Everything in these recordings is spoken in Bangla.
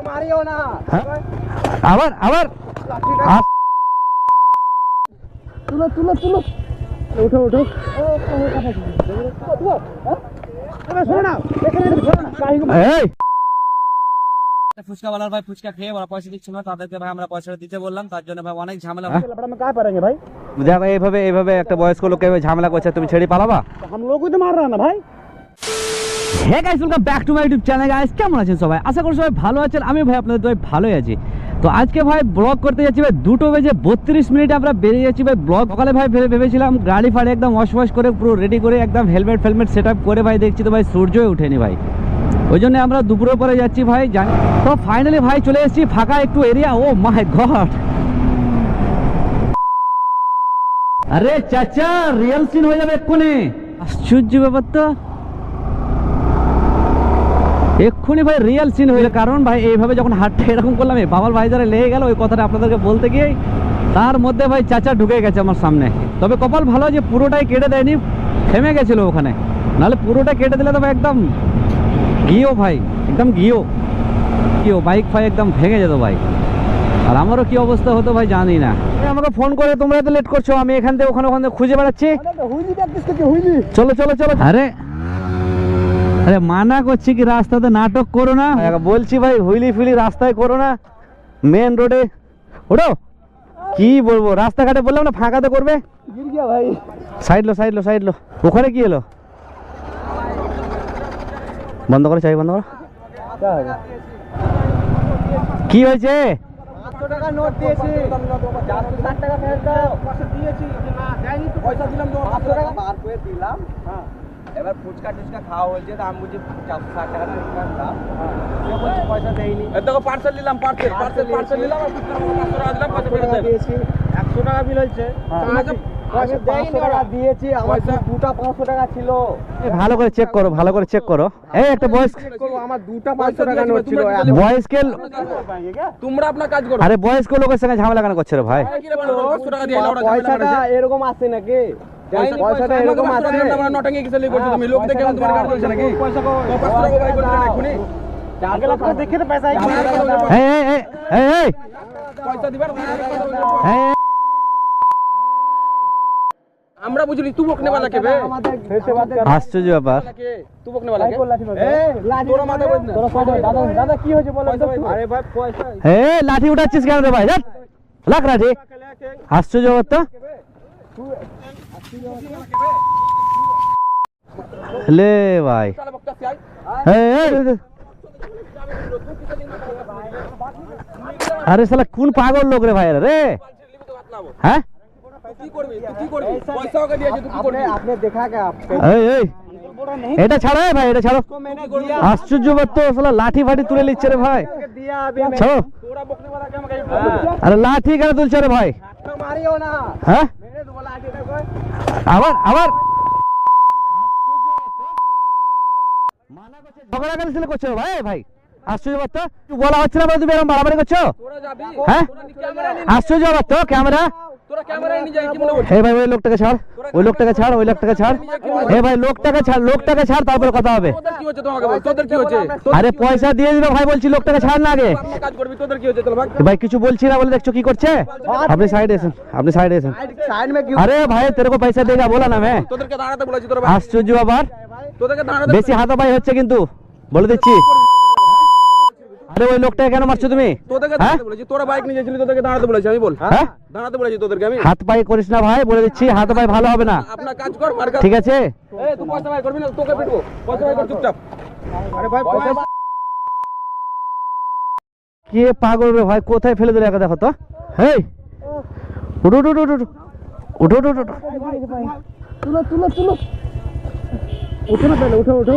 মারিও না। আবার আবার তুলো তুলো তুলো, উঠো উঠো। এই ফুচকাওয়ালার ভাই ফুচকা খেয়ে ওরা পয়সা দিচ্ছিল না, তাদেরকে ভাই আমরা পয়সাটা দিতে বললাম, তার জন্য ভাই অনেক ঝামেলা। ভাই দেখো এইভাবে এইভাবে একটা বয়স্ক লোককে ঝামেলা করছে, তুমি ছেড়ে পালাবা? हम लोग को तो मार रहा है ना भाई। Hey guys, welcome back to my YouTube channel. Guys কেমন আছেন সবাই? আশা করি সবাই ভালো আছেন। আমি ভাই আপনাদের ভাই ভালোই আছি। তো আজকে ভাই ব্লগ করতে যাচ্ছি ভাই 2:32 আমরা বেরিয়ে যাচ্ছি ভাই ব্লগ। সকালে ভাই ভেবেছিলাম গাড়ি ফাড়ি একদম ওয়াশ করে পুরো রেডি করে একদম হেলমেট সেট আপ করে ভাই দেখছি তো ভাই সূর্যই ওঠেনি ভাই, ওই জন্য আমরা দুপুরের পরে যাচ্ছি ভাই। জানি তো ফাইনালি ভাই চলে এসেছি ফাঁকা একটু এরিয়া। ও মাই গড, আরে চাচা রিয়েল সিন হয়ে যাবে এক্ষুনি। আশ্চর্য ব্যাপার তো, এক্ষুনি ভাই রিয়েল সিন হয়ে যাবে। কারণ ভাই এইভাবে যখন হাতটা এরকম করলাম, এই বাবার ভাই যারা লেগে গেল, ওই কথাটা আপনাদেরকে বলতে গিয়ে তার মধ্যে ভাই চাচা ঢুকে গেছে আমার সামনে। তবে কপাল ভালো যে পুরোটাই কেটে দেয়নি, থেমে গেছিল ওখানে, নাহলে পুরোটা কেটে দিলে তো ভাই একদম গিয়েও ভাই একদম গিয়েও বাইক ফাই একদম ভেঙে যেত ভাই। আর আমারও কি অবস্থা হতো ভাই জানি না। আমাকে ফোন করে তোমরা তো লেট করছো, আমি এখান থেকে ওখানে খুঁজে বেড়াচ্ছি। চলো চলো চলো। আরে আরে মানা করছি কি রাস্তাতে নাটক করো না, বলছি ভাই হুইলি ফিলি রাস্তায় করো না, মেন রোডে ওঠো। কি বলবো, রাস্তাঘাটে বললাম না ফাঁকাতে করবে। ভাই সাইড লো। ওখানে কি এলো? বন্ধ করো, চাবি বন্ধ করো। কি হয়েছে? 500 টাকা নোট দিয়েছি, 460 টাকা ফেরত দাও। পয়সা দিয়েছি না, দেয়নি তো। পয়সা দিলাম 500 টাকা বার করে দিলাম। হ্যাঁ, এবার ফুচকা টুচকা খাওয়া হয়েছে, তো আমি বলছি 460 টাকা দাম। কেউ বলছে পয়সা দেয়নি। দেখো পার্সেল নিলাম, পার্সেল নিলাম আর ফুচকা 500 টাকা দিলাম, পয়সা ফেরত দেন। দিয়েছি 100 টাকা বিল হয়েছে। পয়সা 500 টাকা দিয়েছি, আমার দুটা 500 টাকা ছিল। ভালো করে চেক করো। এই একটা বয়স আমার দুটা 500 টাকা নোট ছিল। বয়স্ক তোমরা আপনার কাজ করো। আরে বয়স্ক লোকের সঙ্গে ঝামেলা কেন করছে রে ভাই? 500 টাকা দিয়ে লাউড়া পয়সাটা এরকম আসে নাকি? পয়সাটা এরকম আসে? আমরা নটাঙ্গি কিসে লিখ করছো তুমি? লোক দেখে তোমার কাজ করছে নাকি? 500 টাকা বাই করতে না এখনি। আগে লোক দেখে তো পয়সা এই পয়সা দিবার এই আমরা বুঝলি তু বকনে वाला কে বে? আশ্চর্য ব্যাপার। তু বকনে वाला কে? তোরা মাথা বইছ না। দাদা কি হয়েছে বলো তো? আরে ভাই পয়সা লাঠি উঠাচ্ছিস কেন রে ভাই? লাখ লাঠি, আশ্চর্য ব্যাপার তো। লে ভাই আরে শালা কোন পাগল লোক রে ভাই রে? হ্যাঁ কি করবি? তুই কি করবি? পয়সা ওকে দিয়েছে, তুই কি করবি? আপনি দেখা কে আপকে এই এটা ছাড়ো ভাই, এটা ছাড়ো। আশ্চর্য ব্যাপার তো, শালা লাঠি ফাটি তুলে নিচ্ছে রে ভাই। दिया अभी ছাড়ো। তোরা বকনে वाला কে আমাকে আরে লাঠি কেন তুলছে রে ভাই? मारियो ना। হ্যাঁ मेरे तो बोला आगे देखो। আবার ঝগড়া কেন করছো ভাই? ভাই আশ্চর্য ব্যাপার তো, বলা হচ্ছে না তুমি এরকম বাড়াবাড়ি করছো? তোরা যাবি? হ্যাঁ তোরা ক্যামেরা নিয়ে আশ্চর্য ব্যাপার তো। ক্যামেরা তোরা ক্যামেরা নিয়ে যাই কি মনে করছিস? এই ভাই ওই লোকটাকে ছাড়। এই ভাই লোকটাকে ছাড় তারপরে কথা হবে। তোদের কি হচ্ছে তোমাকে বল? তোদের কি হচ্ছে? আরে পয়সা দিয়ে দিবে ভাই, বলছি লোকটাকে ছাড় না আগে। তোরা কাজ করবি, তোদের কি হচ্ছে? চল ভাগ। ভাই কিছু বলছি না বলে দেখছো কি করছে। আপনি সাইডে এসেন। साइड में क्यों? अरे भाई तेरे को पैसा देगा बोला ना मैं। তোদেরকে দাঁড়াতে বলেছি তোরা ভাগ। আশ্চর্য ব্যাপার, তোদেরকে দাঁড়াতে বেশি হাতাপাই হচ্ছে কিন্তু বলে দিচ্ছি। আরে ওই লোকটাকে কেন মারছো তুমি? তোদেরকে হ্যাঁ? দাঁড়াতে বলেছি, তোরা বাইক নিয়ে যাচ্ছিলি, তোদেরকে দাঁড়াতে বলেছি আমি বল। হ্যাঁ দাঁড়াতে বলেছি তোদেরকে আমি। হাত পাই করিস না ভাই, বলে দিচ্ছি হাত পাই ভালো হবে না। আপনার কাজ কর, মার কাজ। ঠিক আছে এই তুই পয়সা বাই করবি না, তোকে পিটবো। পয়সা বাই কর চুপচাপ। अरे भाई पैसा কে পাগল রে ভাই, কোথায় ফেলে দিলে একা দেখো তো। হেই উঠো উঠো উঠো উঠো উঠো উঠো উঠো। तुलो तुलो तुलो। उठो ना पहले, उठो उठो।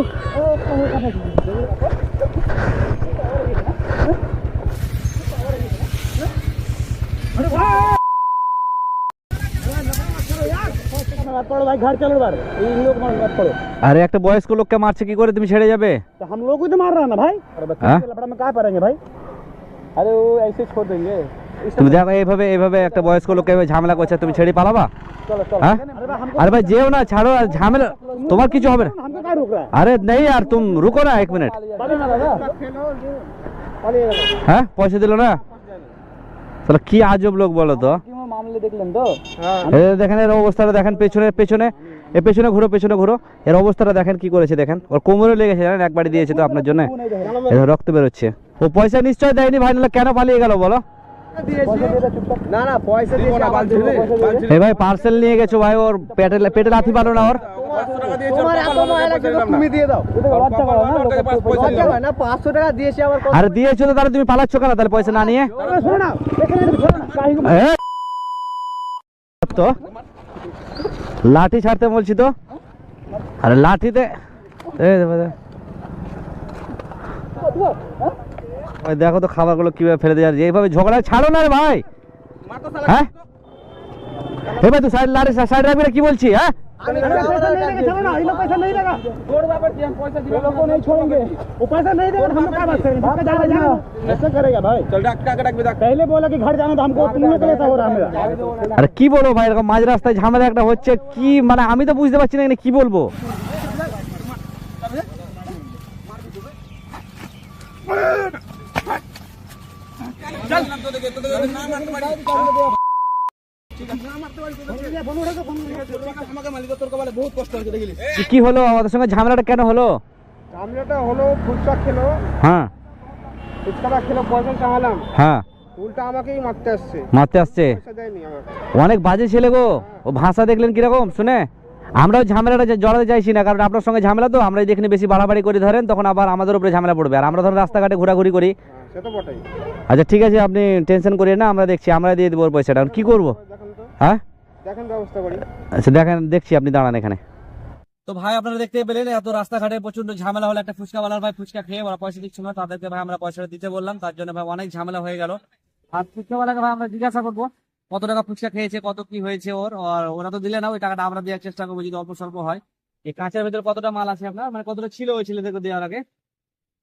पड़ो भाई, घर चलो बार। इन लोग मत पड़ो। আরে একটা বয়স্ক লোককে মারছে, কি করে তুমি ছেড়ে যাবে? तो हम लोग को तो मार रहा है ना भाई। अरे बच्चे हाँ? के लफड़ा में कहाँ पड़ेंगे भाई? अरे वो ऐसे छोड़ देंगे। তুমি দেখো এইভাবে একটা বয়স্ক লোককে ঝামেলা করছে, তুমি ছেড়ে পালাবা? चलो चलो। হ্যাঁ अरे भाई हमको আরে ভাই যেও না, ছাড়ো। আর ঝামেলা তোমার কিছু হবে না। हमको क्या रोक रहा है? अरे नहीं यार तुम रुको ना 1 मिनट। बड़ी ना दादा। হ্যাঁ পয়সা দিল না তাহলে কি আজব লোক বলো তো। মামলে দেখলেন তো? দেখেন এর অবস্থাটা দেখেন, পেছনে পেছনে এ পেছনে ঘুরো, পেছনে ঘুরো, এর অবস্থাটা দেখেন কি করেছে দেখেন। ওর কোমরে লেগেছে জানেন, একবারই দিয়েছে তো আপনার জন্য, রক্ত বেরোচ্ছে। ও পয়সা নিশ্চয় দেয়নি ভাই, নাহলে কেন পালিয়ে গেল বলো? না না পয়সা দিয়েছি আবার দেবো। এই ভাই পার্সেল নিয়ে গেছো ভাই, ওর পেটে লাথি পারো না ওর। তোমার এত মায়া লাগছে তো তুমি দিয়ে দাও। লজ্জা হয় না? 500 টাকা দিয়েছি আবার। আরে দিয়েছো তো, তাহলে তুমি পালাচ্ছ কেন তাহলে পয়সা না নিয়ে? এ, তো লাঠি ছাড়তে বলছি তো, আরে লাঠিতে ওই দেখো তো খাবারগুলো কিভাবে ফেলে দেওয়া, এইভাবে ঝগড়া ছাড়ো না রে ভাই। হ্যাঁ এবার তো সাইড লাঠি সাইড রাখবি না, কি বলছি? হ্যাঁ আরে কি বলবো ভাই, এরকম মাঝ রাস্তায় ঝামেলা একটা হচ্ছে, কি মানে আমি তো বুঝতে পারছি না এখানে কি বলবো। কি হলো আমাদের সঙ্গে ঝামেলাটা কেন হলো? ঝামেলাটা হলো ফুচকা খেলো, হ্যাঁ ফুচকাটা খেলো, পয়সা চাওয়ালাম, হ্যাঁ উল্টা আমাকেই মারতে আসছে। পয়সা দেয়নি আমাকে। অনেক বাজে ছেলে গো, ও ভাষা দেখলেন কিরকম শুনে। আমরাও ঝামেলাটা জড়াতে চাইছি না, কারণ আপনার সঙ্গে ঝামেলা তো, আমরা যেখানে বেশি বাড়াবাড়ি করে ধরেন তখন আবার আমাদের উপরে ঝামেলা পড়বে, আর আমরা ধরেন রাস্তাঘাটে ঘোরাঘুরি করি। সে তো বটেই। আচ্ছা ঠিক আছে, আপনি টেনশন করিয়েন না, আমরা দেখছি, আমরা দিয়ে দেবো ওর পয়সাটা। কি করবো? দেখেন তো, হ্যাঁ দেখেন ব্যবস্থা করি। আচ্ছা দেখেন, দেখছি, আপনি দাঁড়ান এখানে। তো ভাই আপনারা দেখতে পেলেন, এত রাস্তাঘাটে প্রচন্ড ঝামেলা হলো। একটা ফুচকাওয়ালার ভাই ফুচকা খেয়ে ওরা পয়সা দিচ্ছিল না, তাদেরকে ভাই আমরা পয়সাটা দিতে বললাম, তার জন্য ভাই অনেক ঝামেলা হয়ে গেল। আর ফুচকাওয়ালাকে ভাই আমরা জিজ্ঞাসা করবো কত টাকা ফুচকা খেয়েছে, কত কি হয়েছে ওর, আর ওরা তো দিলে না, ওই টাকাটা আমরা দেওয়ার চেষ্টা করবো যদি অল্প স্বল্প হয়। এই কাঁচের ভেতরে কতটা মাল আছে আপনার, মানে কতটা ছিল ওই ছেলেদেরকে দেওয়ার আগে?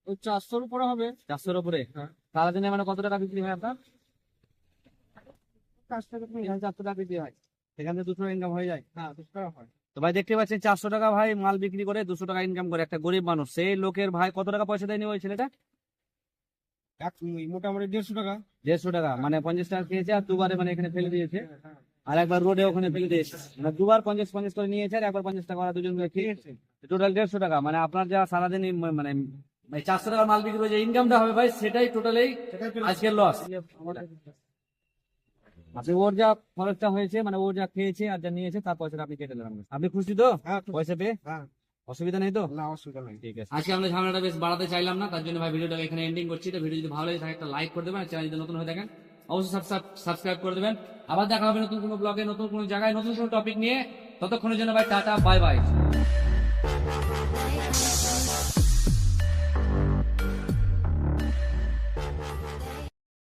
ওই 400-র উপরে হবে। 400-র উপরে? সারাদিনে মানে কত টাকা বিক্রি হয় আপনার? 400 টাকা। 400 টাকা বিক্রি হয়, সেখান থেকে 200 ইনকাম হয়ে যায়। হ্যাঁ 200 টাকা হয়। তো ভাই দেখতে পাচ্ছেন 400 টাকা ভাই মাল বিক্রি করে 200 টাকা ইনকাম করে একটা গরিব মানুষ। সেই লোকের ভাই কত টাকা পয়সা দেয়নি ওই ছেলেটা? মোটামুটি 150 টাকা। 150 টাকা, মানে 50 টাকা খেয়েছে, আর দুবারে মানে এখানে ফেলে দিয়েছে, আর একবার রোডে ওখানে ফেলে দিয়েছে, মানে দুবার 50 করে নিয়েছে, আর একবার 50 টাকা ওরা দুজন মিলে খেয়েছে, টোটাল 150 টাকা। মানে আপনার যা সারাদিন মানে 400 টাকার মাল বিক্রি করে যে ইনকামটা হবে ভাই, সেটাই টোটালি আজকের লস। আপনি ওর যা খরচটা হয়েছে, মানে ওর যা খেয়েছে আর যা নিয়েছে তার পয়সাটা আপনি কেটে নেবেন। আপনি খুশি তো পয়সা পেয়ে? অসুবিধা নেই তো? না অসুবিধা নেই। ঠিক আছে, আজকে আমরা ঝামেলাটা বেশ বাড়াতে চাইলাম না, তার জন্য ভাই ভিডিওটাকে এখানে এন্ডিং করছি। তো ভিডিও যদি ভালো লাগে থাকে একটা লাইক করে দেবেন, চ্যানেল যদি নতুন হয়ে থাকেন অবশ্যই সাবস্ক্রাইব করে দেবেন। আবার দেখা হবে নতুন কোনো ব্লগে, নতুন কোনো জায়গায়, নতুন কোনো টপিক নিয়ে। ততক্ষণের জন্য ভাই টাটা, বাই বাই।